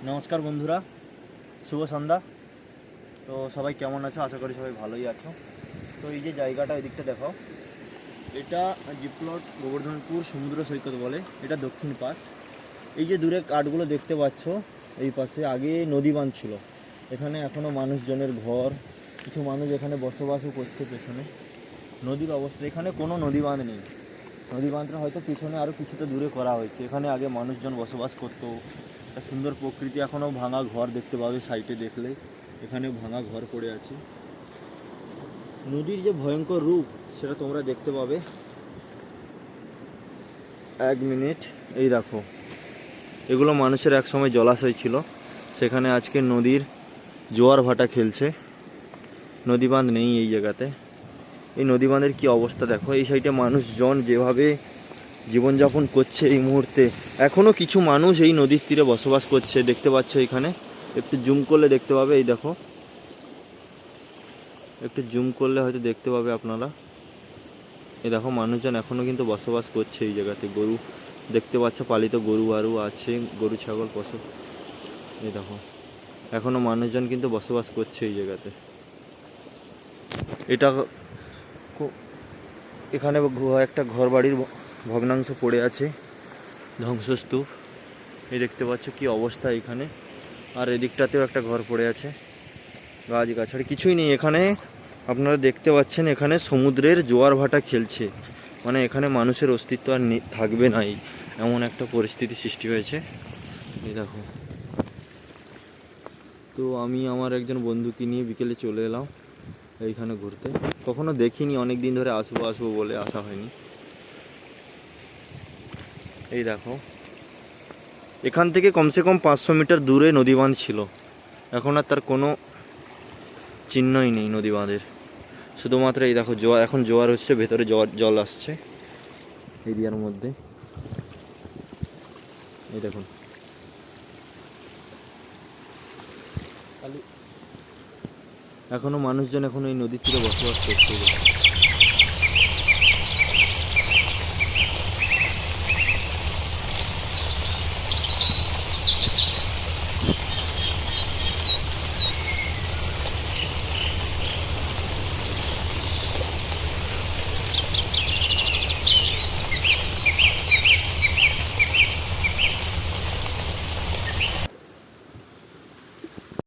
নমস্কার বন্ধুরা, শুভ সন্ধ্যা। তো সবাই কেমন আছো? আশা করি সবাই ভালোই আছো। তো এই যে জায়গাটা এই দিকটা দেখো, এটা জিপ্লট গোবর্ধনপুর সমুদ্র সৈকত বলে, এটা দক্ষিণ পাশ। এই যে দূরে কাঠগুলো দেখতে পাচ্ছ, এই পাশে আগে নদী বাঁধ ছিল। এখানে এখনও মানুষজনের ঘর, কিছু মানুষ এখানে বসবাসও করছে। পেছনে নদীর অবস্থা, এখানে কোনো নদী বাঁধ নেই। নদী বাঁধটা হয়তো পিছনে আরও কিছুটা দূরে করা হয়েছে। এখানে আগে মানুষজন বসবাস করতো। একটা সুন্দর প্রকৃতি, এখনও ভাঙা ঘর দেখতে পাবে সাইডে দেখলে, এখানে ভাঙা ঘর পড়ে আছে। নদীর যে ভয়ঙ্কর রূপ সেটা তোমরা দেখতে পাবে। এক মিনিট, এই দেখো, এগুলো মানুষের এক সময় জলাশয় ছিল, সেখানে আজকে নদীর জোয়ার ভাটা খেলছে। নদী বাঁধ নেই এই জায়গাতে। এই নদী বাঁধের কী অবস্থা দেখো। এই সাইডে মানুষজন যেভাবে জীবনযাপন করছে এই মুহূর্তে, এখনও কিছু মানুষ এই নদীর তীরে বসবাস করছে, দেখতে পাচ্ছ এখানে। একটু জুম করলে দেখতে পাবে, এই দেখো, একটু জুম করলে হয়তো দেখতে পাবে আপনারা। এই দেখো, মানুষজন এখনও কিন্তু বসবাস করছে এই জায়গাতে। গরু দেখতে পাচ্ছ, পালিত গরু আরও আছে, গরু ছাগল পশু। এই দেখো, এখনও মানুষজন কিন্তু বসবাস করছে এই জায়গাতে। এটা এখানে একটা ঘর বাড়ির ভগ্নাংশ পড়ে আছে, ধ্বংসস্তূপ। এই দেখতে পাচ্ছ কি অবস্থা এখানে। আর এদিকটাতেও একটা ঘর পড়ে আছে, গাছগাছাড়ি কিছুই নেই এখানে। আপনারা দেখতে পাচ্ছেন এখানে সমুদ্রের জোয়ার ভাটা খেলছে, মানে এখানে মানুষের অস্তিত্ব আর থাকবে না, এমন একটা পরিস্থিতি সৃষ্টি হয়েছে। এই দেখো। তো আমি আমার একজন বন্ধুকে নিয়ে বিকেলে চলে এলাম এইখানে ঘুরতে। কখনো দেখিনি, অনেক দিন ধরে আসবো আসবো বলে আসা হয়নি। এই দেখো, এখান থেকে কমসে কম 500 মিটার দূরে নদী বাঁধ ছিল, এখন আর তার কোনো চিহ্নই নেই নদী বাঁধের। শুধুমাত্র এই দেখো জোয়ার, এখন জোয়ার হচ্ছে, ভেতরে জল আসছে এরিয়ার মধ্যে। এই দেখুন, এখনো মানুষজন এখনো এই নদীর তীরে বসবাস করছে।